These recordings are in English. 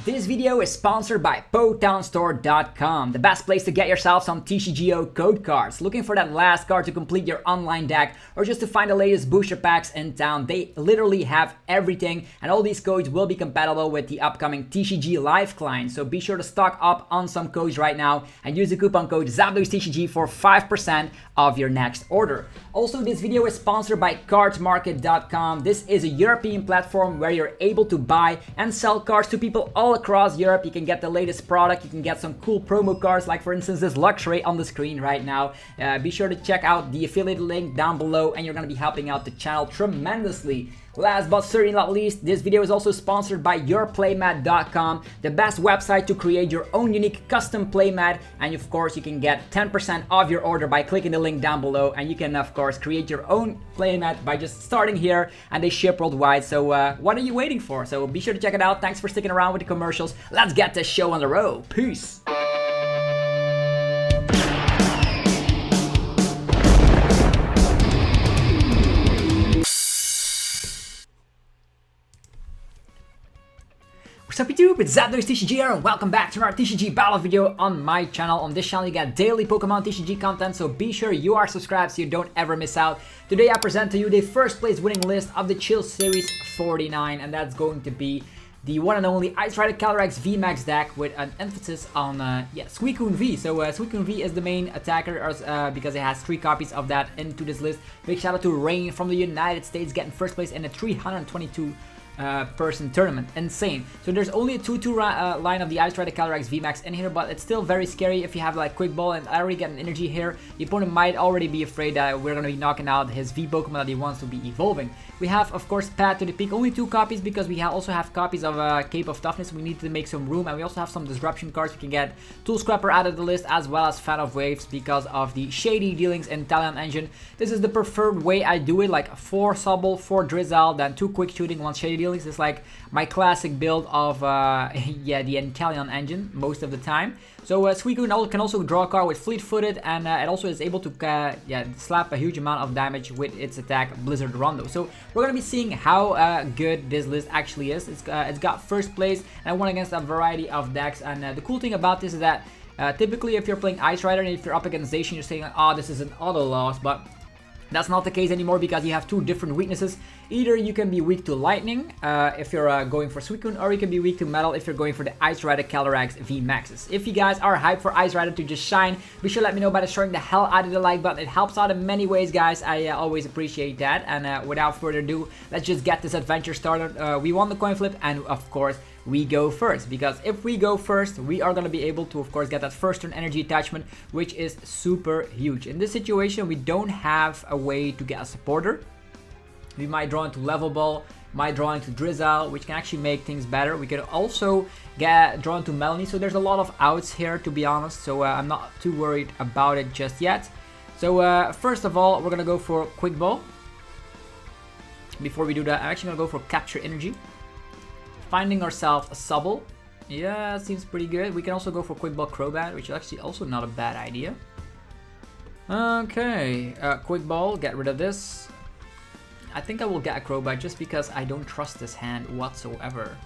This video is sponsored by PotownStore.com, the best place to get yourself some TCGO code cards. Looking for that last card to complete your online deck or just to find the latest booster packs in town. They literally have everything, and all these codes will be compatible with the upcoming TCG Live client. So be sure to stock up on some codes right now and use the coupon code ZapDogsTCG for 5% of your next order. Also, this video is sponsored by CardMarket.com. This is a European platform where you're able to buy and sell cards to people all across Europe. You can get the latest product, you can get some cool promo cards, like for instance this Luxray on the screen right now. Be sure to check out the affiliate link down below, and you're going to be helping out the channel tremendously. Last but certainly not least, this video is also sponsored by YourPlaymat.com, the best website to create your own unique custom playmat. And of course, you can get 10% off your order by clicking the link down below. And you can, of course, create your own playmat by just starting here, and they ship worldwide. So what are you waiting for? So be sure to check it out. Thanks for sticking around with the commercials. Let's get this show on the road. Peace. What's up YouTube, it's ZapDogsTCG here, and welcome back to another TCG battle video on my channel. On this channel you get daily Pokemon TCG content, so be sure you are subscribed so you don't ever miss out. Today I present to you the first place winning list of the Chill Series 49, and that's going to be the one and only Ice Rider Calyrex VMAX deck with an emphasis on Suicune V. So Suicune V is the main attacker because it has 3 copies of that into this list. Big shout out to Rain from the United States getting first place in a 322 person tournament. Insane. So there's only a 2-2 line of the Ice Rider Calyrex VMAX in here, but it's still very scary if you have like Quick Ball and I already get an energy here. The opponent might already be afraid that we're going to be knocking out his V Pokemon that he wants to be evolving. We have, of course, Path to the Peak, only 2 copies because we also have copies of Cape of Toughness. We need to make some room, and we also have some Disruption cards. We can get Tool Scrapper out of the list, as well as Fan of Waves because of the Shady Dealings Inteleons Engine. This is the preferred way I do it, like 4 Sobble, 4 Drizzle, then 2 Quick Shooting, 1 Shady Dealings. It's like my classic build of the Inteleon Engine most of the time. So Suicune can also draw a card with Fleet-Footed, and it also is able to slap a huge amount of damage with its attack Blizzard Rondo. So we're going to be seeing how good this list actually is. It's got first place, and I won against a variety of decks. And the cool thing about this is that typically if you're playing Ice Rider and if you're up against Zacian, you're saying, oh, this is an auto loss, but that's not the case anymore because you have 2 different weaknesses. Either you can be weak to Lightning if you're going for Suicune, or you can be weak to Metal if you're going for the Ice Rider Calyrex VMAXs. If you guys are hyped for Ice Rider to just shine, be sure to let me know by destroying the hell out of the like button. It helps out in many ways, guys. I always appreciate that. And without further ado, let's just get this adventure started. We won the coin flip, and of course, we go first, because if we go first, we are going to be able to, of course, get that first turn energy attachment, which is super huge. In this situation, we don't have a way to get a supporter. We might draw into Level Ball, might draw into Drizzle, which can actually make things better. We could also draw into Melanie, so there's a lot of outs here, to be honest, so I'm not too worried about it just yet. So first of all, we're going to go for Quick Ball. Before we do that, I'm actually going to go for Capture Energy. Finding ourselves a Sobble. Yeah, seems pretty good. We can also go for Quick Ball Crobat, which is actually also not a bad idea. Okay, Quick Ball, get rid of this. I think I will get a Crobat just because I don't trust this hand whatsoever.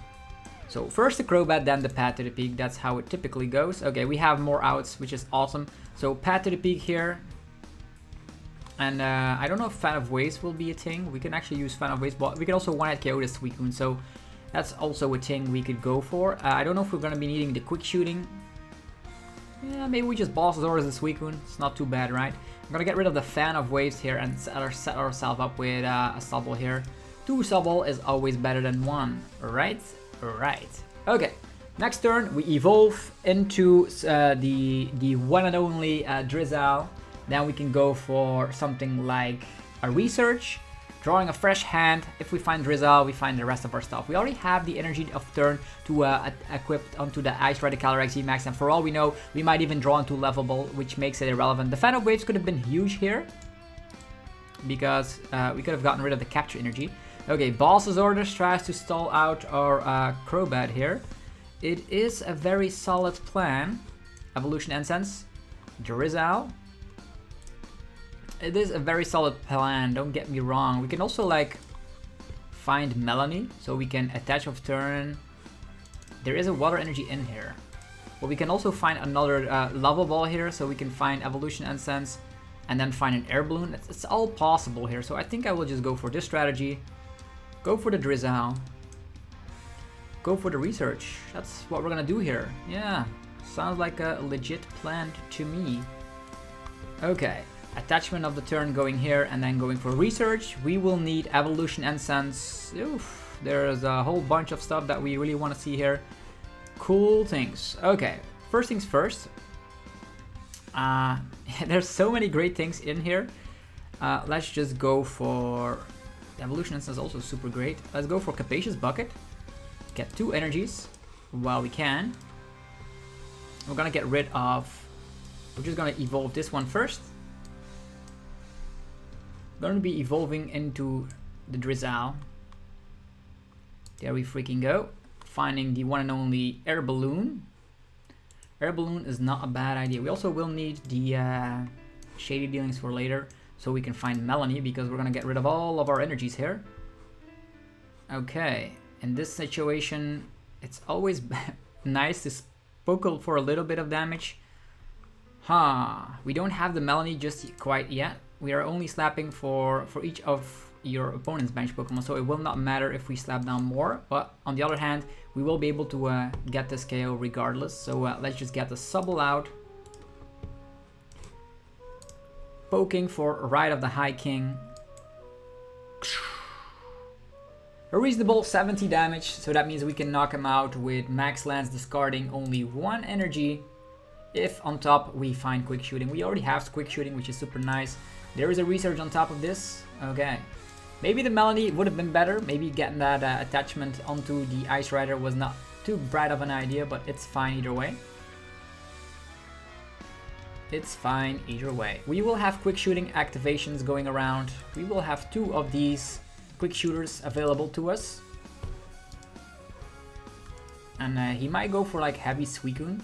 So first the Crobat, then the Path to the Peak. That's how it typically goes. Okay, we have more outs, which is awesome. So Path to the Peak here. And I don't know if Fan of Waves will be a thing. We can actually use Fan of Waves, but we can also one-hit KO this Suicune. So that's also a thing we could go for. I don't know if we're going to be needing the Quick Shooting. Yeah, maybe we just Boss Orders the Suicune. It's not too bad, right? I'm going to get rid of the Fan of Waves here and set ourselves up with a Sobble here. 2 Sobble is always better than 1, right? Right. Okay, next turn we evolve into the one and only Drizzle. Then we can go for something like a Research. Drawing a fresh hand. If we find Drizzle, we find the rest of our stuff. We already have the energy of turn to equip onto the Ice Rider Calyrex VMAX, and for all we know, we might even draw into Level Ball, which makes it irrelevant. The Fan of Waves could have been huge here because we could have gotten rid of the capture energy. Okay, Boss's Orders tries to stall out our Crobat here. It is a very solid plan. Evolution Incense, Drizzle. It is a very solid plan, don't get me wrong. We can also like find Melanie, so we can attach of turn, There is a water energy in here. But we can also find another lava ball here, so we can find Evolution Incense and then find an air balloon. It's all possible here, so I think I will just go for this strategy. Go for the Drizzle. Go for the research. That's what we're gonna do here. Yeah, sounds like a legit plan to me. Okay, attachment of the turn going here and then going for research. We will need Evolution Incense. Oof, there's a whole bunch of stuff that we really want to see here. Cool things. Okay, first things first. There's so many great things in here. Let's just go for Evolution Incense, also super great. Let's go for Capacious Bucket. Get 2 energies while we can. We're gonna get rid of... We're just gonna evolve this one first. Gonna be evolving into the Drizzle. There we freaking go. Finding the one and only Air Balloon. Air Balloon is not a bad idea. We also will need the Shady Dealings for later, so we can find Melanie, because we're gonna get rid of all of our energies here. Okay, in this situation, it's always nice to poke for a little bit of damage. We don't have the Melanie just quite yet. We are only slapping for each of your opponent's bench Pokemon, so it will not matter if we slap down more, but on the other hand, we will be able to get this KO regardless. So let's just get the Subble out. Poking for Ride of the High King. A reasonable 70 damage, so that means we can knock him out with Max Lance, discarding only 1 energy. If on top we find Quick Shooting. We already have Quick Shooting, which is super nice. There is a research on top of this. Okay. Maybe the Melanie would have been better. Maybe getting that attachment onto the Ice Rider was not too bright of an idea, but it's fine either way. It's fine either way. We will have Quick Shooting activations going around. We will have 2 of these Quick Shooters available to us. And he might go for like heavy Suicune.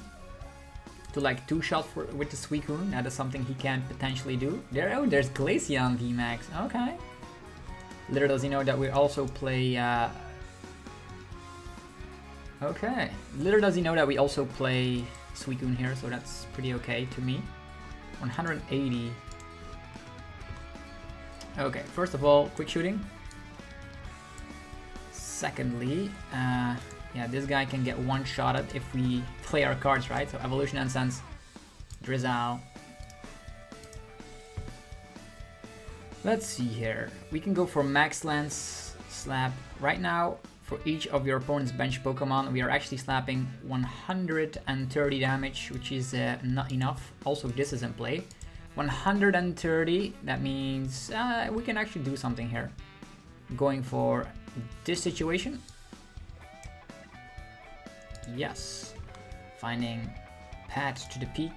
To like 2-shot with the Suicune. That is something he can potentially do. There's Glaceon VMAX. Okay. Little does he know that we also play... Okay. Little does he know that we also play Suicune here, so that's pretty okay to me. 180. Okay, first of all, Quick Shooting. Secondly, yeah, this guy can get one-shotted if we play our cards right. So Evolution Incense, Drizzle. Let's see here. We can go for Max Lance slap. Right now, for each of your opponent's bench Pokemon, we are actually slapping 130 damage, which is not enough. Also, this is in play. 130, that means we can actually do something here. Going for this situation. Yes. Finding Path to the Peak.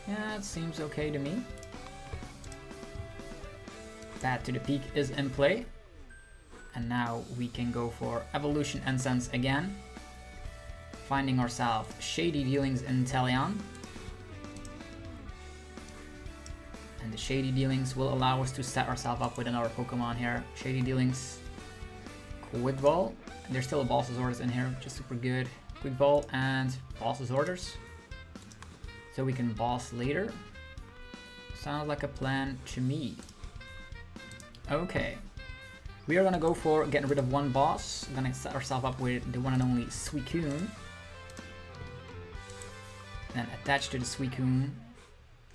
Yeah, it seems okay to me. Path to the Peak is in play. And now we can go for Evolution Incense again. Finding ourselves Shady Dealings Inteleon. And the Shady Dealings will allow us to set ourselves up with another Pokemon here. Shady Dealings, Quick Ball. And there's still a Boss's Orders in here, which is super good. Quick Ball and Boss's Orders. So we can boss later. Sounds like a plan to me. Okay. We are gonna go for getting rid of one boss. Gonna set ourselves up with the one and only Suicune. Then attach to the Suicune.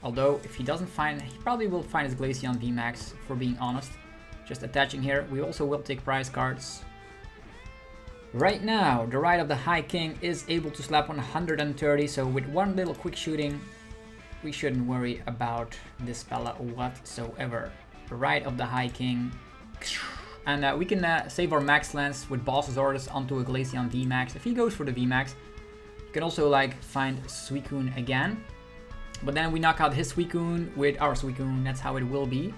Although, if he doesn't find, he probably will find his Glaceon VMAX, for being honest. Just attaching here. We also will take prize cards. Right now, the Ride of the High King is able to slap 130, so with one little Quick Shooting, we shouldn't worry about this fella whatsoever. The Ride of the High King. And we can save our Max Lance with Boss's Orders onto a Glaceon VMAX. If he goes for the VMAX, you can also like find Suicune again. But then we knock out his Suicune with our Suicune. That's how it will be.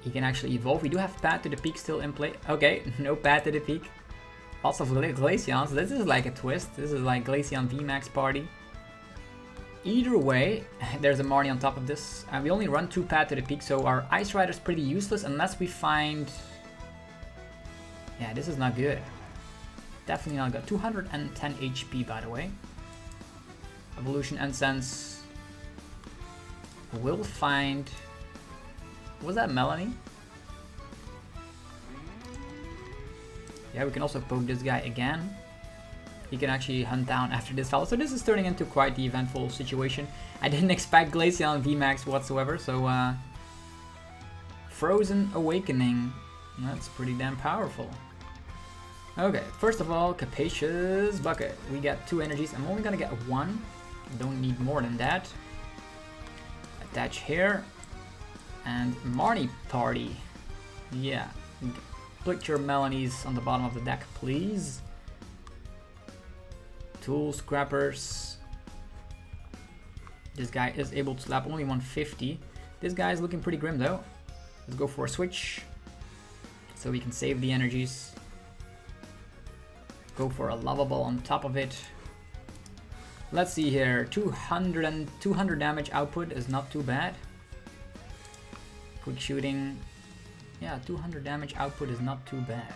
He can actually evolve. We do have Path to the Peak still in play. Okay, no Path to the Peak. Lots of Glaceons. This is like a twist. This is like Glaceon VMAX party. Either way, there's a Marnie on top of this. And we only run 2 Path to the Peak, so our Ice Rider is pretty useless unless we find... Yeah, this is not good. definitely not good. 210 HP, by the way. Evolution Incense. We'll find... Was that Melanie? Yeah, we can also poke this guy again. He can actually hunt down after this fellow. So this is turning into quite the eventful situation. I didn't expect Glaceon VMAX whatsoever, so Frozen Awakening. That's pretty damn powerful. Okay, first of all, Capacious Bucket. We get 2 energies. I'm only gonna get 1. Don't need more than that. Attach here. And Marnie Party. Yeah. Put your Melanies on the bottom of the deck, please. Tool Scrappers. This guy is able to slap only 150. This guy is looking pretty grim though. Let's go for a switch. So we can save the energies. Go for a lava ball on top of it. Let's see here. 200 damage output is not too bad. Quick shooting. Yeah, 200 damage output is not too bad.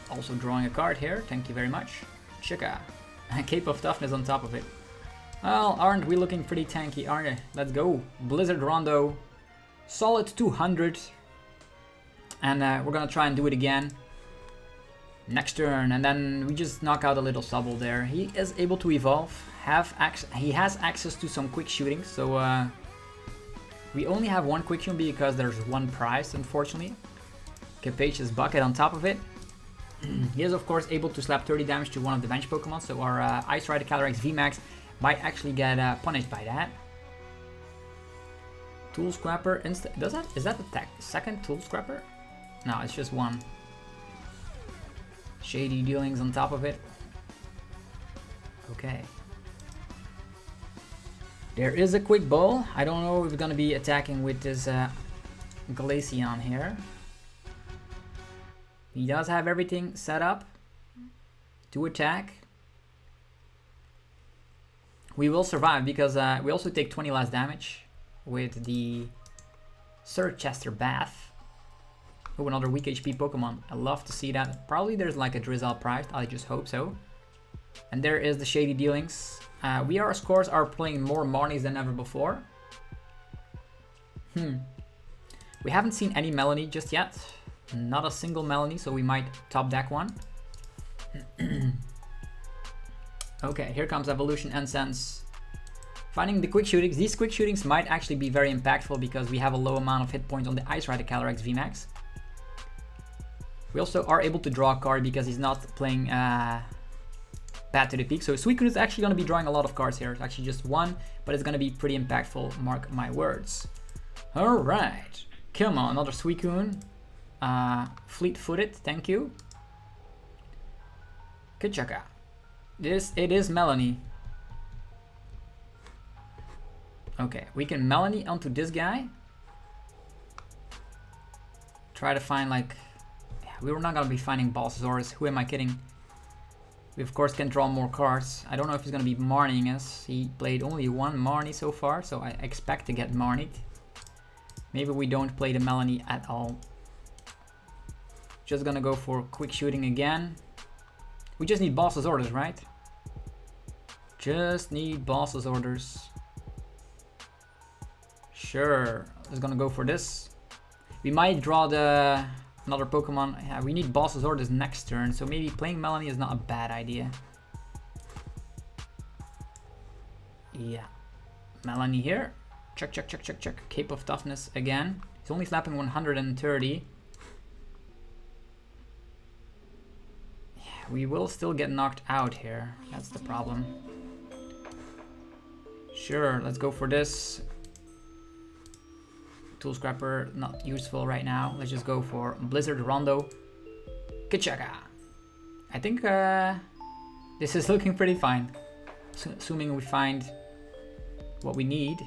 Also drawing a card here, thank you very much. Chika. Cape of Toughness on top of it. Well, aren't we looking pretty tanky, aren't we? Let's go. Blizzard Rondo. Solid 200. And we're gonna try and do it again. Next turn, and then we just knock out a little Subble there. He is able to evolve. He has access to some quick shooting, so we only have 1 quick shooting because there's 1 prize, unfortunately. Capacious Bucket on top of it. He is of course able to slap 30 damage to one of the bench Pokemon, so our Ice Rider Calyrex VMAX might actually get punished by that. Tool Scrapper is that the second Tool Scrapper? No, it's just 1. Shady Dealings on top of it. Okay. There is a Quick Ball. I don't know if we're gonna be attacking with this Glaceon here. He does have everything set up to attack. We will survive because we also take 20 less damage with the Sir Chester Bath. Oh, another weak HP Pokemon. I love to see that. Probably there's like a Drizzle prize. I just hope so. And there is the Shady Dealings. We are, of course, are playing more Marnies than ever before. We haven't seen any Melanie just yet. Not a single Melanie, so we might top deck one. Okay, here comes Evolution Incense. Finding the quick shootings. These quick shootings might actually be very impactful because we have a low amount of hit points on the Ice Rider Calyrex VMAX. We also are able to draw a card because he's not playing bad to the peak. So Suicune is actually going to be drawing a lot of cards here. It's actually just 1, but it's going to be pretty impactful, mark my words. Alright, come on, another Suicune. Fleet-footed, thank you. Kachaka. It is Melanie. Okay, we can Melanie onto this guy. Try to find like... we were not gonna be finding Balsasaurus. Who am I kidding? We of course can draw more cards. I don't know if he's gonna be Marnieing us. He played only 1 Marnie so far, so I expect to get Marnied. Maybe we don't play the Melanie at all. Just gonna go for quick shooting again. We just need boss's orders, right? Just need boss's orders. Sure, just gonna go for this. We might draw another Pokemon. Yeah, we need boss's orders next turn, so maybe playing Melanie is not a bad idea. Yeah, Melanie here. Check, check, check, check, check. Cape of Toughness again. He's only slapping 130. Yeah, we will still get knocked out here. That's the problem. Sure, let's go for this. Tool Scrapper, not useful right now. Let's just go for Blizzard Rondo. Kachaka. I think this is looking pretty fine. Assuming we find what we need.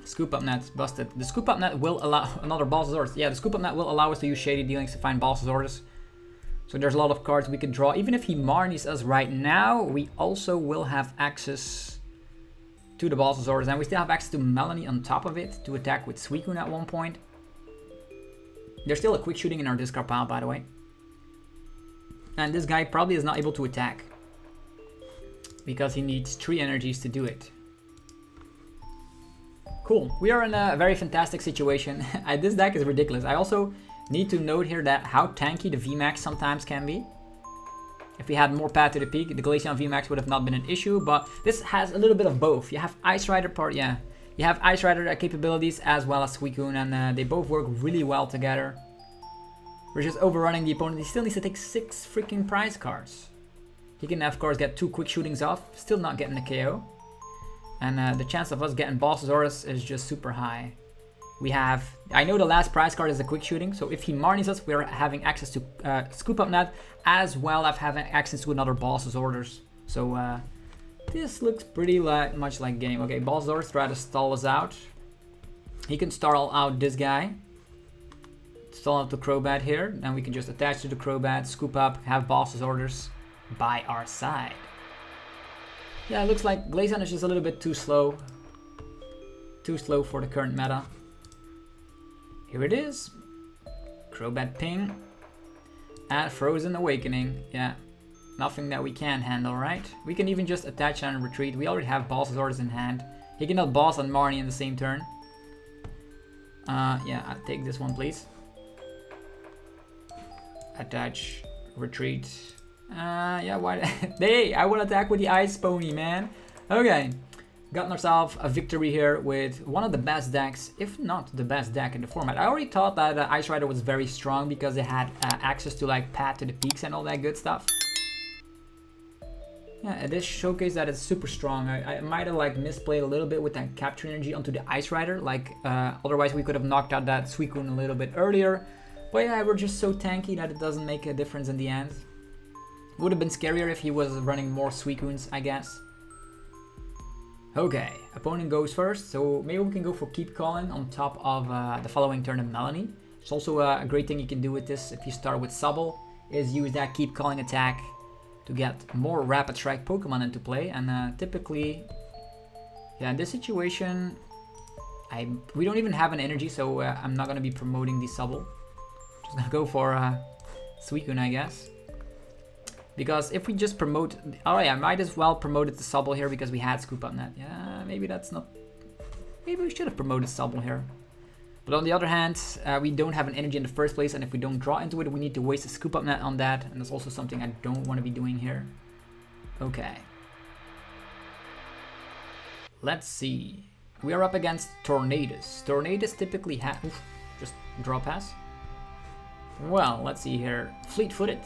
Scoop Up Net busted. The Scoop Up Net will allow another Balsasaurus. Yeah, the Scoop Up Net will allow us to use Shady Dealings to find Balsasaurus. So there's a lot of cards we could draw. Even if he Marnies us right now, we also will have access to the Balsasaurus, and we still have access to Melanie on top of it to attack with Suicune at one point. There's still a quick shooting in our discard pile, by the way. And this guy probably is not able to attack, because he needs 3 energies to do it. Cool. We are in a very fantastic situation. This deck is ridiculous. I also need to note here that how tanky the VMAX sometimes can be. If we had more path to the peak, the Glaceon VMAX would have not been an issue, but this has a little bit of both. You have Ice Rider you have Ice Rider capabilities as well as Suicune, and they both work really well together. We're just overrunning the opponent. He still needs to take 6 freaking prize cards. He can of course get 2 quick shootings off, still not getting the KO. And the chance of us getting Bossasaurus is just super high. We have, I know the last prize card is a quick shooting, so if he Marnies us, we're having access to Scoop Up Net, as well as having access to another Bossasaurus. So this looks pretty much like game. Okay, Bossasaurus try to stall us out. He can stall out this guy. Stall out the Crobat here, then we can just attach to the Crobat, scoop up, have Bossasaurus by our side. Yeah, it looks like Glaceon is just a little bit too slow. Too slow for the current meta. Here it is. Crobat Ping. And Frozen Awakening. Yeah, nothing that we can't handle, right? We can even just attach and retreat. We already have Bossasaurus in hand. He cannot boss on Marnie in the same turn. Yeah, I'll take this one, please. Attach, retreat. Yeah, why? Hey, I will attack with the Ice Pony, man. Okay, gotten ourselves a victory here with one of the best decks, if not the best deck in the format. I already thought that Ice Rider was very strong because they had access to like path to the peaks and all that good stuff. Yeah, it does showcase that it's super strong. I might have like misplayed a little bit with that capture energy onto the Ice Rider. Like otherwise we could have knocked out that Suicune a little bit earlier. But yeah, we're just so tanky that it doesn't make a difference in the end. Would have been scarier if he was running more Suicunes, I guess. Okay, opponent goes first, so maybe we can go for Keep Calling on top of the following turn of Melanie. It's also a great thing you can do with this if you start with Sobble, is use that Keep Calling attack to get more Rapid Strike Pokemon into play. And typically, yeah, in this situation, we don't even have an energy, so I'm not going to be promoting the Sobble. Just going to go for Suicune, I guess. Because if we just promote, oh yeah, I might as well promote it to Sobble here because we had Scoop Up Net. Yeah, maybe that's not, maybe we should have promoted Sobble here. But on the other hand, we don't have an energy in the first place, and if we don't draw into it, we need to waste a Scoop Up Net on that, and that's also something I don't want to be doing here. Okay. Let's see. We are up against Tornadus. Tornadus typically has, just draw pass. Well, let's see here. Fleet-footed.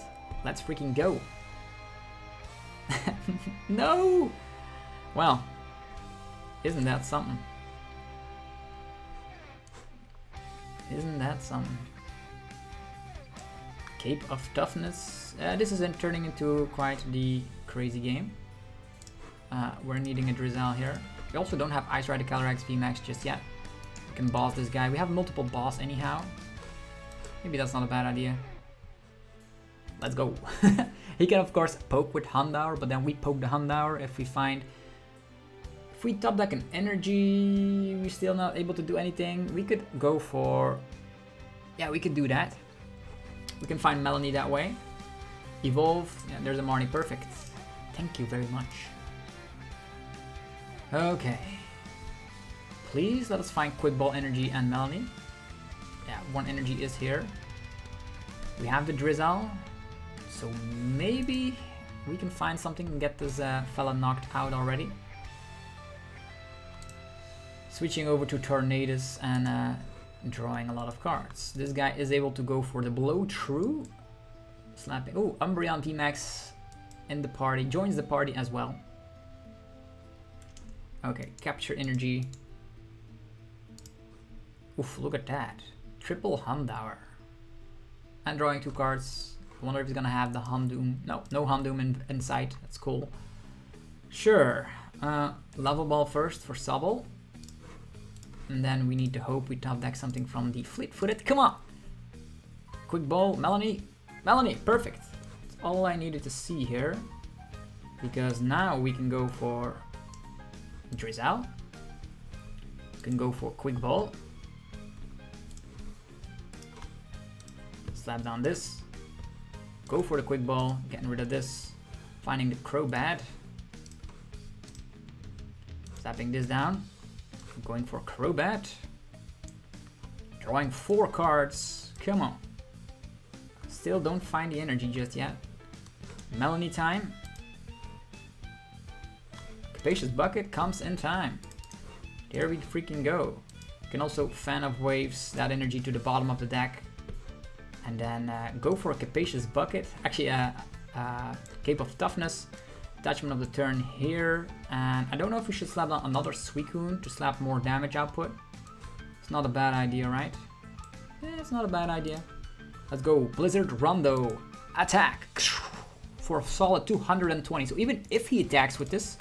Let's freaking go. No! Well, isn't that something? Isn't that something? Cape of Toughness. This is turning into quite the crazy game. We're needing a Drizzle here. We also don't have Ice Rider Calyrex VMAX just yet. We can boss this guy. We have multiple boss anyhow. Maybe that's not a bad idea. Let's go. He can of course poke with Houndour, but then we poke the Houndour if we find... If we top deck an energy, we're still not able to do anything. We could go for... Yeah, we could do that. We can find Melanie that way. Evolve. Yeah, there's a Marnie. Perfect. Thank you very much. Okay. Please let us find Quick Ball Energy and Melanie. Yeah, one energy is here. We have the Drizzle. So maybe we can find something and get this fella knocked out already. Switching over to Tornadus and drawing a lot of cards. This guy is able to go for the Blow True. Slapping. Oh, Umbreon VMAX in the party. Joins the party as well. Okay, capture energy. Oof, look at that. Triple Houndour. And drawing 2 cards. I wonder if he's gonna have the Houndoom. No, no Houndoom in sight. That's cool. Sure. Level Ball first for Sobble. And then we need to hope we top deck something from the Fleet-footed. Come on! Quick Ball, Melanie. Melanie, perfect. That's all I needed to see here. Because now we can go for Drizzle. We can go for Quick Ball. Slap down this. Go for the quick ball, getting rid of this. Finding the Crobat. Slapping this down. Going for Crobat. Drawing 4 cards. Come on. Still don't find the energy just yet. Melanie time. Capacious Bucket comes in time. There we freaking go. You can also Fan of Waves that energy to the bottom of the deck. And then go for a Capacious Bucket. Actually, Cape of Toughness. Attachment of the turn here. And I don't know if we should slap down another Suicune to slap more damage output. It's not a bad idea, right? Yeah, it's not a bad idea. Let's go. Blizzard Rondo. Attack. For a solid 220. So even if he attacks with this,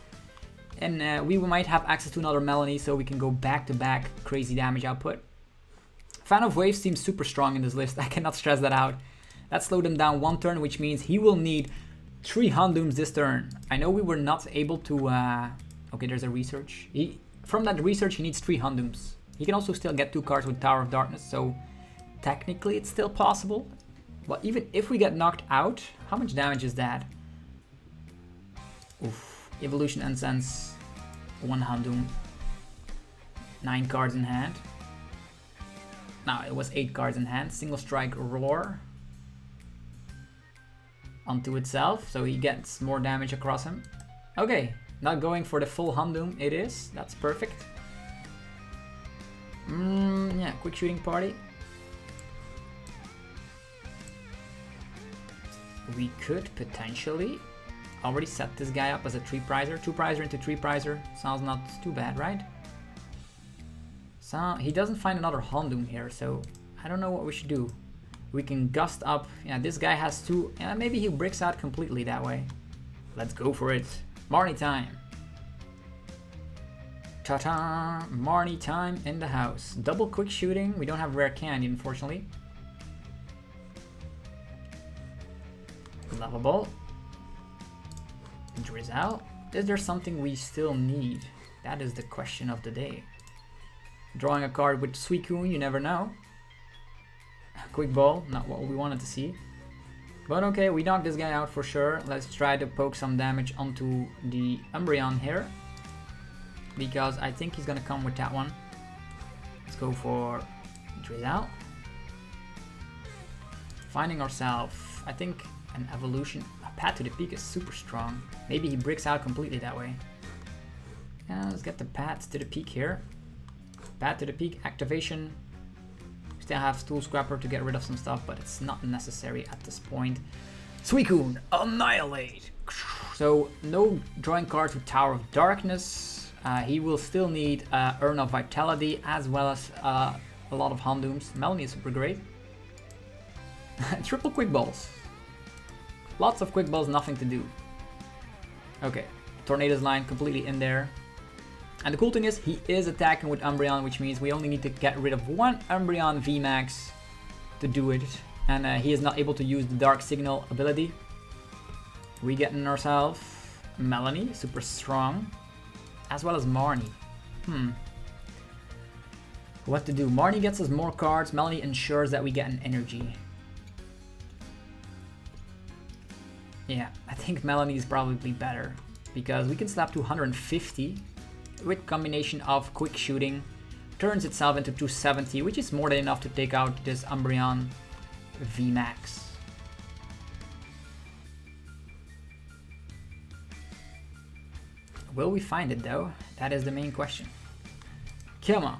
and we might have access to another Melanie, so we can go back-to-back crazy damage output. Fan of Waves seems super strong in this list. I cannot stress that out. That slowed him down 1 turn, which means he will need 3 Houndooms this turn. I know we were not able to... okay, there's a research. From that research, he needs 3 Houndooms. He can also still get 2 cards with Tower of Darkness, so technically it's still possible. But even if we get knocked out, how much damage is that? Oof. Evolution Incense, 1 Houndoom, 9 cards in hand. Now it was 8 cards in hand. Single Strike Roar onto itself, so he gets more damage across him. Okay, not going for the full Houndoom. It is. That's perfect. Yeah, quick shooting party. We could potentially already set this guy up as a 3-prizer. 2-prizer into 3-prizer. Sounds not too bad, right? So he doesn't find another Houndoom here, so I don't know what we should do. We can gust up. Yeah, this guy has 2. Yeah, maybe he bricks out completely that way. Let's go for it. Marnie time. Ta-ta! Marnie time in the house. Double quick shooting. We don't have rare candy, unfortunately. Lovable. Drizzle. Is there something we still need? That is the question of the day. Drawing a card with Suicune, you never know. Quick ball, not what we wanted to see. But okay, we knocked this guy out for sure. Let's try to poke some damage onto the Umbreon here. Because I think he's gonna come with that one. Let's go for Drizzle. Finding ourselves, I think an evolution. Pat to the peak is super strong. Maybe he bricks out completely that way. Yeah, let's get the Pat to the peak here. Pat to the peak activation. Still have Stool Scrapper to get rid of some stuff, but it's not necessary at this point. Suicune, annihilate! So no drawing cards with Tower of Darkness. He will still need Urn of Vitality as well as a lot of Houndooms. Melanie is super great. Triple quick balls. Lots of quick balls, nothing to do. Okay, Tornadus line completely in there. And the cool thing is, he is attacking with Umbreon, which means we only need to get rid of 1 Umbreon VMAX to do it. And he is not able to use the Dark Signal ability. We getting ourselves Melanie, super strong. As well as Marnie. What to do? Marnie gets us more cards. Melanie ensures that we get an energy. Yeah, I think Melanie is probably better. Because we can slap 250 with combination of quick shooting. Turns itself into 270, which is more than enough to take out this Umbreon VMAX. Will we find it though? That is the main question. Come on.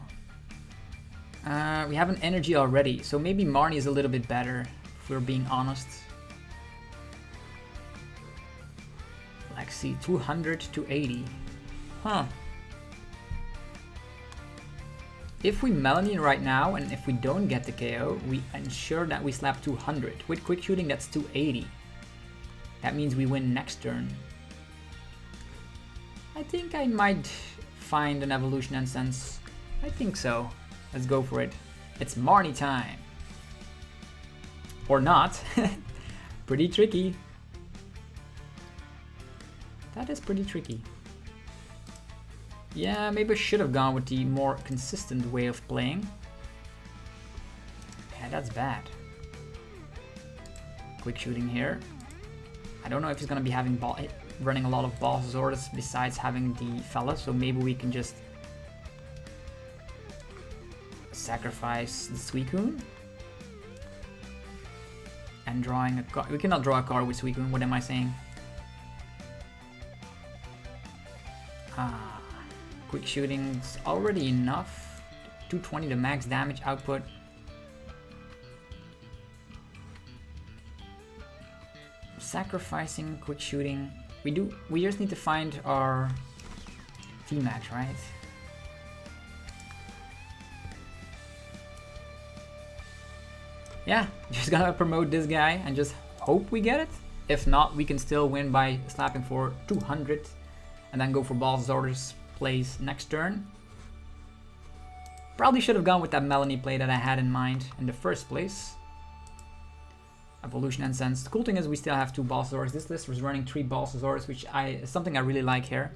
We have an energy already, so maybe Marnie is a little bit better, if we're being honest. Let's see, 200 to 80. Huh. If we Melanie right now, and if we don't get the KO, we ensure that we slap 200. With quick shooting, that's 280. That means we win next turn. I think I might find an evolution incense. I think so. Let's go for it. It's Marnie time. Or not. Pretty tricky. That is pretty tricky. Yeah, maybe I should have gone with the more consistent way of playing. Yeah, that's bad. quick shooting here. I don't know if he's gonna be having running a lot of Balsasaurus besides having the fella, so maybe we can just sacrifice the Suicune. And drawing a card. We cannot draw a card with Suicune, what am I saying? Quick shooting's already enough. 220 the max damage output. Sacrificing quick shooting. We just need to find our VMAX, right? Yeah, just gonna promote this guy and just hope we get it. If not, we can still win by slapping for 200 and then go for Balsasaurus plays next turn. Probably should have gone with that Melanie play that I had in mind in the first place. Evolution Incense. The cool thing is we still have 2 Balsasaurus. This list was running 3 Balsasaurus, which is something I really like here.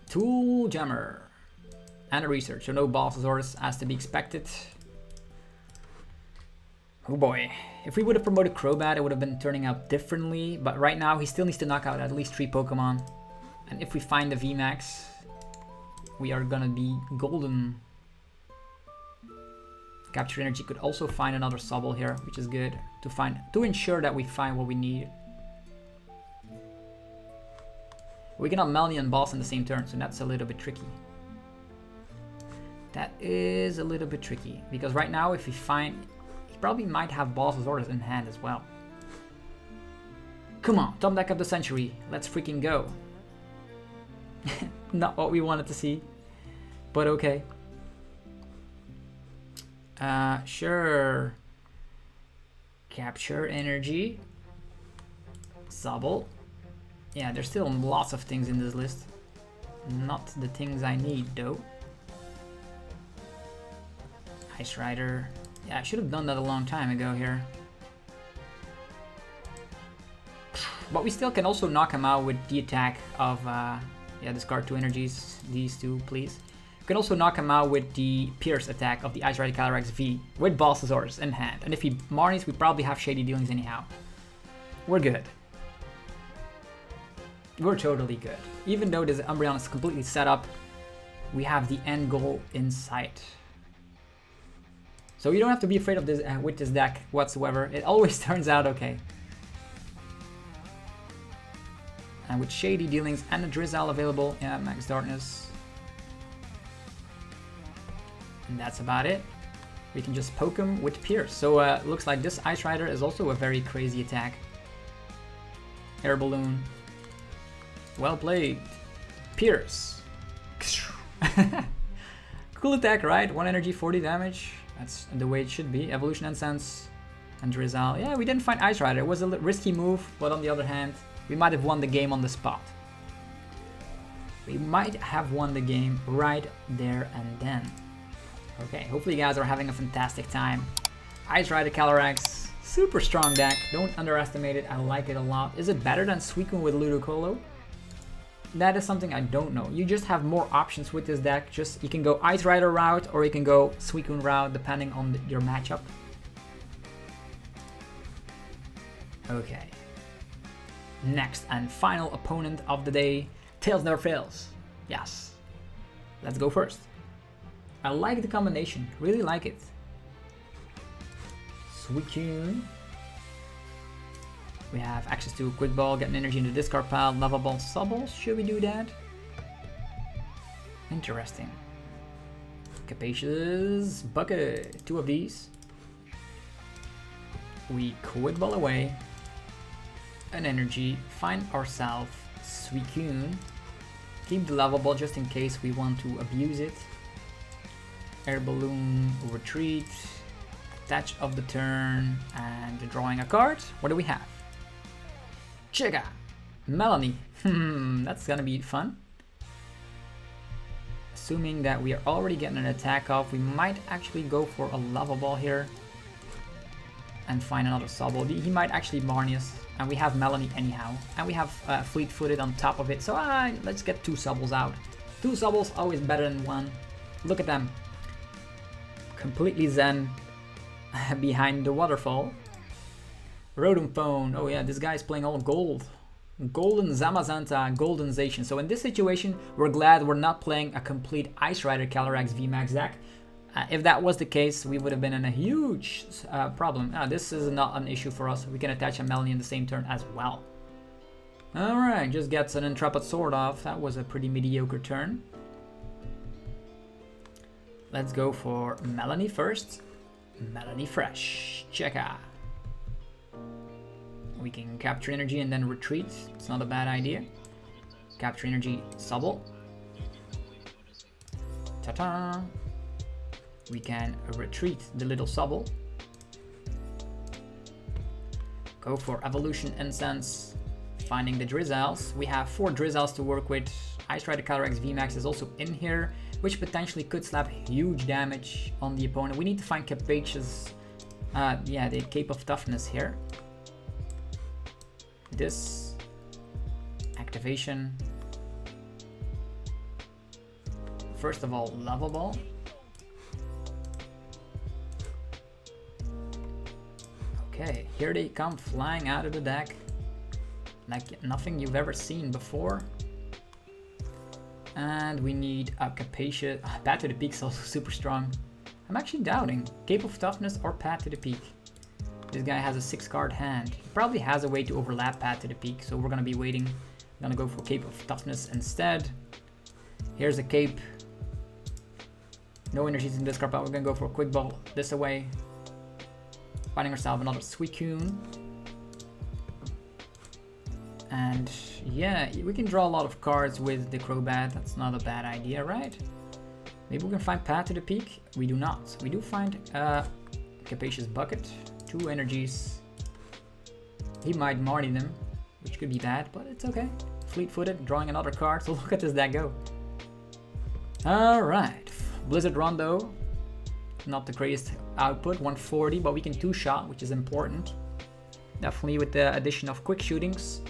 Tool Jammer. And a research, so no Balsasaurus as to be expected. Oh boy. If we would have promoted Crobat, it would have been turning out differently, but right now he still needs to knock out at least 3 Pokemon. And if we find the VMAX, we are gonna be golden. Capture Energy could also find another Sobble here, which is good to ensure that we find what we need. We cannot Melanie and Boss in the same turn, so that's a little bit tricky. That is a little bit tricky, because right now if we find, he probably might have Balsasaurus in hand as well. Come on, top deck of the century, let's freaking go. Not what we wanted to see, but okay. Sure. Capture Energy. Sobble. Yeah, there's still lots of things in this list. Not the things I need though. Ice Rider. Yeah, I should have done that a long time ago here. But we still can also knock him out with the attack of, yeah, discard 2 energies. These 2, please. You can also knock him out with the Pierce attack of the Ice Rider Calyrex V with Balsasaurus in hand. And if he Marnies, we probably have Shady Dealings anyhow. We're good. We're totally good. Even though this Umbreon is completely set up, we have the end goal in sight. So you don't have to be afraid of this with this deck whatsoever. It always turns out okay. And with Shady Dealings and a Drizzle available, yeah, Max Darkness. And that's about it. We can just poke him with Pierce. So looks like this Ice Rider is also a very crazy attack. Air Balloon. Well played. Pierce. Cool attack, right? 1 energy, 40 damage. That's the way it should be. Evolution Incense and Drizzle. Yeah, we didn't find Ice Rider. It was a risky move, but on the other hand, we might have won the game on the spot. We might have won the game right there and then. Okay, hopefully you guys are having a fantastic time. Ice Rider Calyrex, super strong deck. Don't underestimate it. I like it a lot. Is it better than Suicune with Ludicolo? That is something I don't know. You just have more options with this deck. You can go Ice Rider route or you can go Suicune route depending on your matchup. Okay. Next and final opponent of the day. Tails never fails. Yes. Let's go first. I like the combination. Really like it. Suicune. We have access to a Quick Ball, get an energy in the discard pile, Lava Ball, Sobble. Should we do that? Interesting. Capacious Bucket. 2 of these. We Quick Ball away. An energy. Find ourselves Suicune. Keep the Lava Ball just in case we want to abuse it. Air Balloon, retreat. Attach of the turn, and drawing a card. What do we have? Chica! Melanie. That's gonna be fun. Assuming that we are already getting an attack off, we might actually go for a Lava Ball here. And find another Sobble. He might actually Marnius. And we have Melanie anyhow. And we have Fleet-Footed on top of it. So let's get 2 Sobbles out. 2 Sobbles, always better than 1. Look at them. Completely zen. behind the waterfall. Rotom Phone. Oh yeah, this guy's playing all gold. Golden Zamazenta, Golden Zacian. So in this situation, we're glad we're not playing a complete Ice Rider Calyrex VMAX deck. If that was the case, we would have been in a huge problem. This is not an issue for us. We can attach a Melanie in the same turn as well. Alright, just gets an Intrepid Sword off. That was a pretty mediocre turn. Let's go for Melanie first. Melanie Fresh. Check out. We can capture energy and then retreat. It's not a bad idea. Capture energy, Subble. Ta-ta! We can retreat the little Subble. Go for Evolution Incense. Finding the Drizzles. We have 4 Drizzles to work with. Ice Rider Calyrex VMAX is also in here, which potentially could slap huge damage on the opponent. We need to find Capacious, yeah, the Cape of Toughness here. This activation. First of all, Lava Ball. Okay, here they come flying out of the deck. Like nothing you've ever seen before. And we need a Capacious. Path to the Peak is also super strong. I'm actually doubting Cape of Toughness or Path to the Peak. This guy has a 6-card hand. He probably has a way to overlap Path to the Peak, so we're gonna be waiting. I'm gonna go for Cape of Toughness instead. Here's a Cape. No energies in this card, but we're gonna go for a Quick Ball this away. Finding ourselves another Suicune. And yeah, we can draw a lot of cards with the Crobat. That's not a bad idea, right? Maybe we can find Path to the Peak. We do not. We do find Capacious Bucket. 2 energies. He might Marnie them, which could be bad, but it's okay. Fleet-footed, drawing another card, so look at this deck go. Alright, Blizzard Rondo. Not the greatest output, 140, but we can 2-shot, which is important. Definitely with the addition of quick shootings.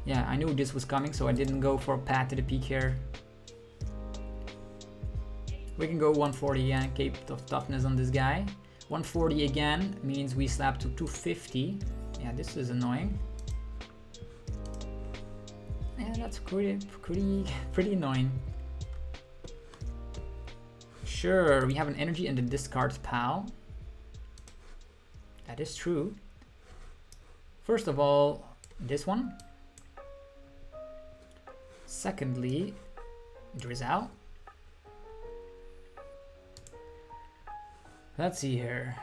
Yeah, I knew this was coming, so I didn't go for a Path to the Peak here. We can go 140, yeah, Cape of Toughness on this guy. 140 again means we slap to 250. Yeah, this is annoying. Yeah, that's pretty annoying. Sure, we have an energy in the discard pile. That is true. First of all, this one. Secondly, Drizzle. Let's see here.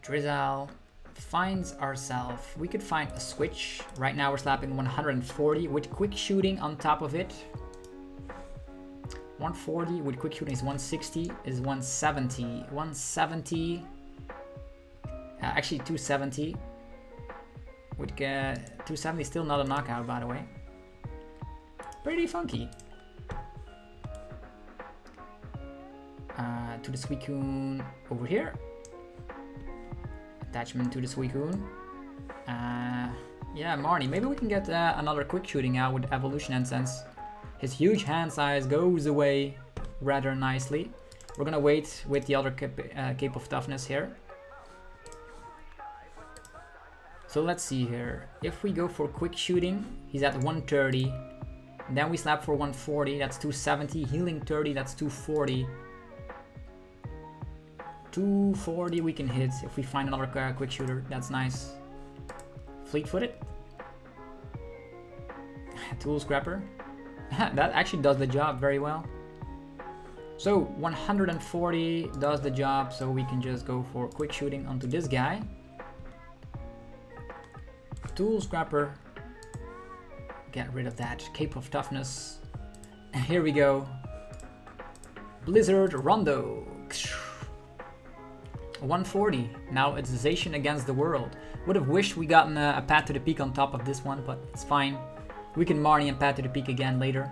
Drizzle finds ourselves. We could find a switch. Right now we're slapping 140 with quick shooting on top of it. 140 with quick shooting is 160, is 170. 170. Actually 270. With 270 still not a knockout, by the way. Pretty funky. To the Suicune over here. Attachment to the Suicune. Yeah, Marnie. Maybe we can get another quick shooting out with Evolution Incense. His huge hand size goes away rather nicely. We're gonna wait with the other Cape of Toughness here. So let's see here. If we go for quick shooting, he's at 130. And then we slap for 140, that's 270. Healing 30, that's 240. 240 we can hit if we find another quick shooter. That's nice. Fleet-footed. Tool Scrapper. That actually does the job very well. So 140 does the job, so we can just go for quick shooting onto this guy. Tool Scrapper. Get rid of that Cape of Toughness. And here we go. Blizzard Rondo. 140. Now it's Zacian against the world. Would have wished we gotten a Path to the Peak on top of this one, but it's fine. We can Marnie and Path to the Peak again later.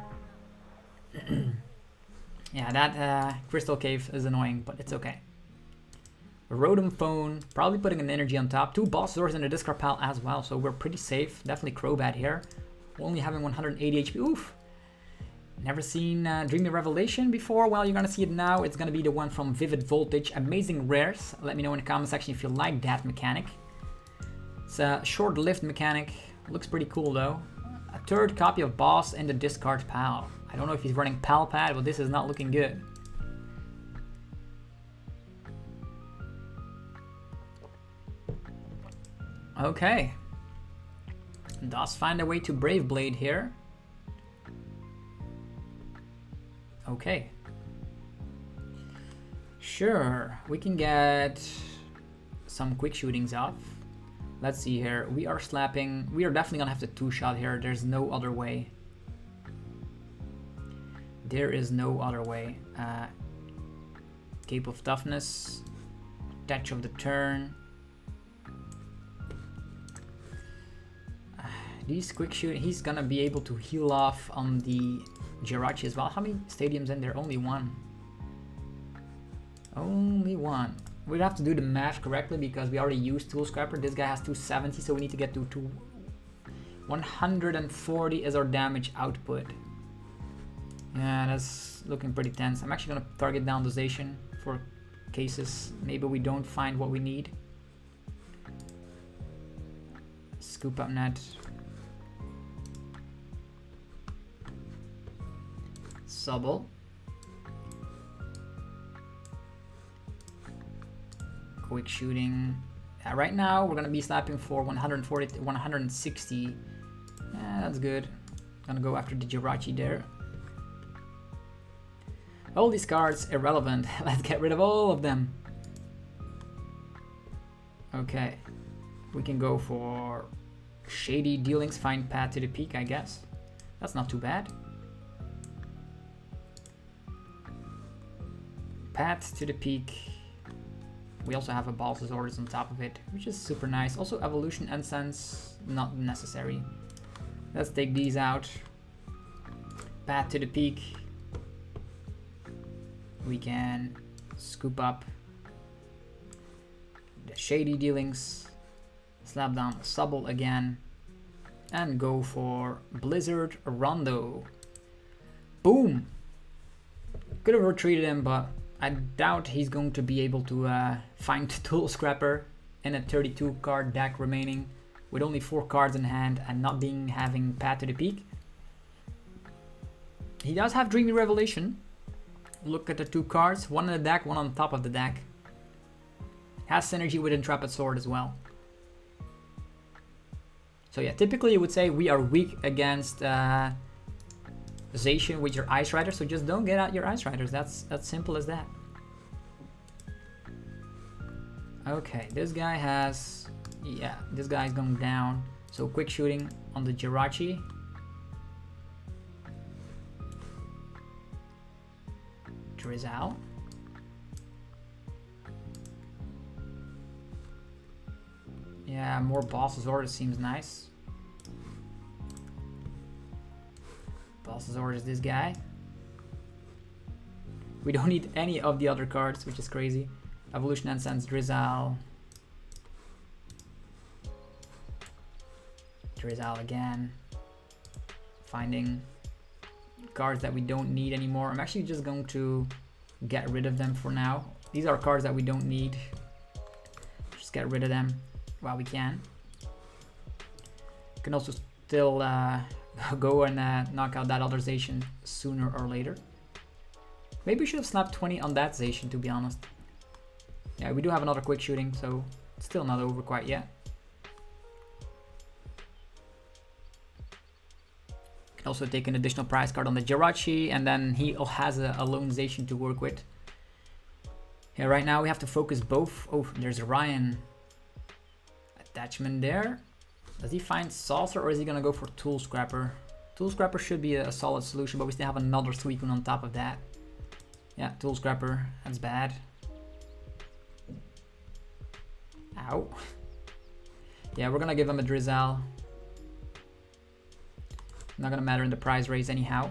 Yeah, that Crystal Cave is annoying, but it's okay. Rotom Phone, probably putting an energy on top. 2 boss doors in the discard pile as well, so we're pretty safe. Definitely Crobat here. Only having 180 HP. Oof. Never seen Dreamy Revelation before? Well, you're gonna see it now. It's gonna be the one from Vivid Voltage. Amazing rares. Let me know in the comment section if you like that mechanic. It's a short-lived mechanic. Looks pretty cool though. A third copy of Boss in the discard pile. I don't know if he's running Pal Pad, but this is not looking good. Okay. Does find a way to Brave Blade here. Okay. Sure, we can get some quick shootings off. Let's see here. We are slapping. We are definitely gonna have to two-shot here. There's no other way. There is no other way. Cape of Toughness. Touch of the turn. These quick shoot. He's gonna be able to heal off on the Jirachi as well. How many stadiums in there? Only one. Only one. We'd have to do the math correctly because we already used Tool Scrapper. This guy has 270, so we need to get to 140 is our damage output. Yeah, that's looking pretty tense. I'm actually gonna target down the Zacian for cases maybe we don't find what we need. Scoop up net. Subble. Quick shooting. Right now we're gonna be slapping for 140 to 160. Yeah, that's good. Gonna go after the Jirachi there. All these cards irrelevant. Let's get rid of all of them. Okay. We can go for Shady Dealings, find path to the peak, I guess. That's not too bad. Path to the peak. We also have a Balsa's Orders on top of it, which is super nice. Also Evolution Incense, not necessary. Let's take these out. Path to the peak. We can scoop up the Shady Dealings, slap down Subble again, and go for Blizzard Rondo. Boom! Could have retreated him, but I doubt he's going to be able to find Tool Scrapper in a 32 card deck remaining with only 4 cards in hand and not having Path to the Peak. He does have Dreamy Revelation. Look at the 2 cards, one in the deck, one on top of the deck. Has synergy with Intrepid Sword as well. So yeah, typically you would say we are weak against Zacian with your Ice Rider, so just don't get out your Ice Riders. That's simple as that. Okay, this guy has... yeah, this guy is going down. So quick shooting on the Jirachi. Drizzle. Yeah, more Boss's Orders seems nice. Boss's Orders this guy. We don't need any of the other cards, which is crazy. Evolution Incense, Drizzle. Drizzle again. Finding cards that we don't need anymore. I'm actually just going to get rid of them for now. These are cards that we don't need. Just get rid of them while we can. You can also still go and knock out that other Zacian sooner or later. Maybe we should have slapped 20 on that Zacian, to be honest. Yeah, we do have another quick shooting, so it's still not over quite yet. Can also take an additional prize card on the Jirachi, and then he has a lone Zacian to work with. Yeah, right now we have to focus both. Oh, there's a Ryan attachment there. Does he find Saucer, or is he gonna go for Tool Scrapper? Tool Scrapper should be a solid solution, but we still have another Suicune on top of that. Yeah, Tool Scrapper, that's bad. Ow. Yeah, we're gonna give him a Drizzle. Not gonna matter in the prize race anyhow.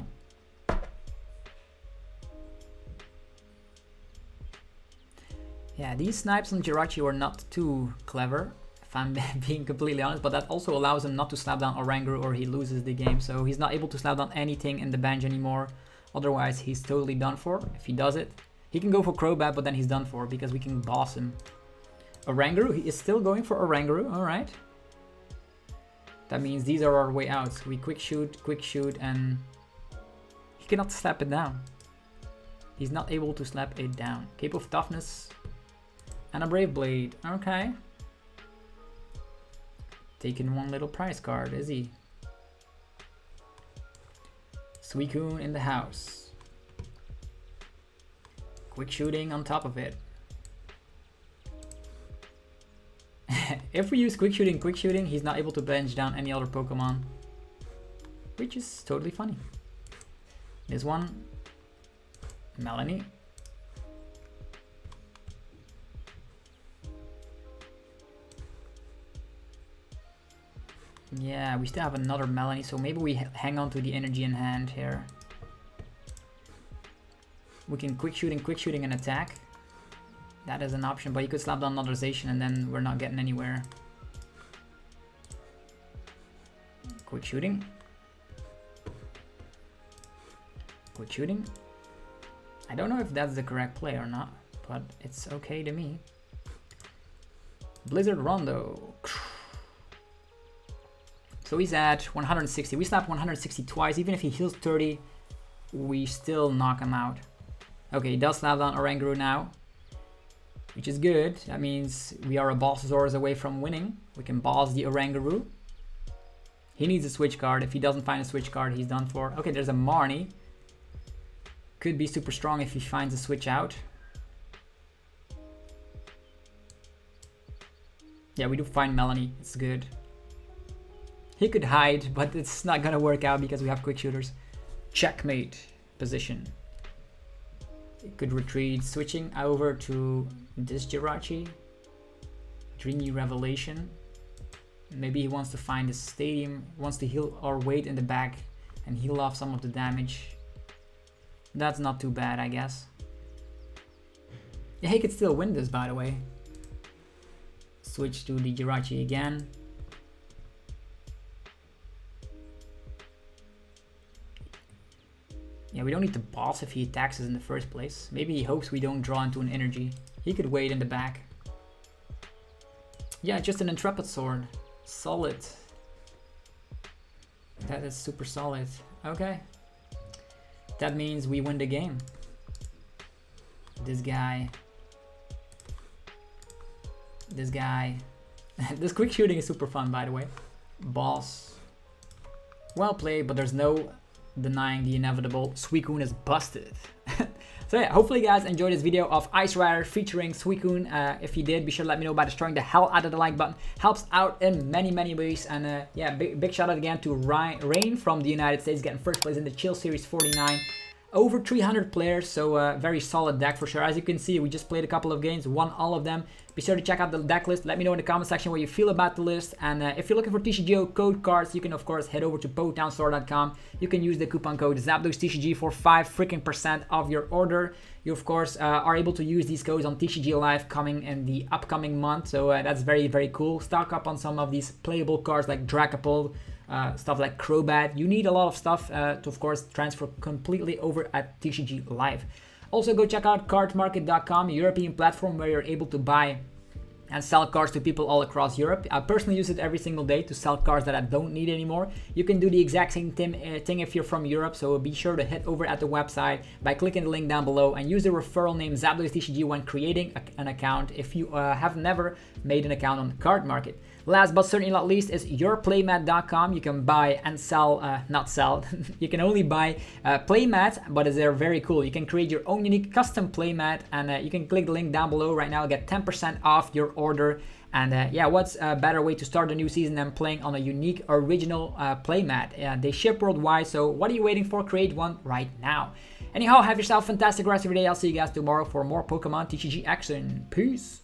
Yeah, these snipes on Jirachi were not too clever. if I'm being completely honest, but that also allows him not to slap down Oranguru or he loses the game. So he's not able to slap down anything in the bench anymore. Otherwise, he's totally done for. If he does it, he can go for Crobat, but then he's done for because we can boss him. Oranguru, he is still going for Oranguru, all right. That means these are our way outs. We quick shoot, and he cannot slap it down. He's not able to slap it down. Cape of Toughness and a Brave Blade. Okay. Taking one little prize card, is he? Suicune in the house. Quick shooting on top of it. If we use quick shooting, he's not able to bench down any other Pokemon. Which is totally funny. This one. Melanie. Yeah, we still have another Melanie, so maybe we hang on to the energy in hand here. We can quick shooting and attack. That is an option, but you could slap down another Zacian and then we're not getting anywhere. Quick shooting. Quick shooting. I don't know if that's the correct play or not, but it's okay to me. Blizzard Rondo. So he's at 160. We slap 160 twice. Even if he heals 30, we still knock him out. Okay, he does slap down Oranguru now, which is good. That means we are a Bossasaurus away from winning. We can boss the Oranguru. He needs a switch card. If he doesn't find a switch card, he's done for. Okay, there's a Marnie. Could be super strong if he finds a switch out. Yeah, we do find Melanie. It's good. He could hide, but it's not gonna work out because we have quick shooters. Checkmate position. It could retreat, switching over to this Jirachi. Dreamy Revelation. Maybe he wants to find the stadium, wants to heal or wait in the back and heal off some of the damage. That's not too bad, I guess. Yeah, he could still win this, by the way. Switch to the Jirachi again. Yeah, we don't need to boss if he attacks us in the first place. Maybe he hopes we don't draw into an energy. He could wait in the back. Yeah, just an Intrepid Sword. Solid. That is super solid. Okay. That means we win the game. This guy. This guy. This quick shooting is super fun, by the way. Boss. Well played, but there's no denying the inevitable. Suicune is busted. So yeah, hopefully you guys enjoyed this video of Ice Rider featuring Suicune. If you did, be sure to let me know by destroying the hell out of the like button. Helps out in many ways. And yeah, big shout out again to Rain from the United States, getting first place in the Chill Series 49. Over 300 players, so very solid deck for sure. As you can see, we just played a couple of games, won all of them. Be sure to check out the deck list. Let me know in the comment section what you feel about the list. And if you're looking for TCG code cards, you can of course head over to PokeTownStore.com. You can use the coupon code ZapdosTCG for 5% of your order. You of course are able to use these codes on TCG Live coming in the upcoming month. So that's very cool. Stock up on some of these playable cards like Dragapult. Stuff like Crobat. You need a lot of stuff to of course transfer completely over at TCG Live. Also go check out cardmarket.com, a European platform where you're able to buy and sell cards to people all across Europe. I personally use it every single day to sell cards that I don't need anymore. You can do the exact same thing if you're from Europe, so be sure to head over at the website by clicking the link down below and use the referral name ZapdosTCG when creating an account if you have never made an account on Card Market. Last but certainly not least is yourplaymat.com. You can buy and sell, not sell, you can only buy playmats, but they're very cool. You can create your own unique custom playmat and you can click the link down below right now, get 10% off your order. And yeah, what's a better way to start the new season than playing on a unique original playmat? They ship worldwide, so what are you waiting for? Create one right now. Anyhow, have yourself a fantastic rest of your day. I'll see you guys tomorrow for more Pokemon TCG action. Peace.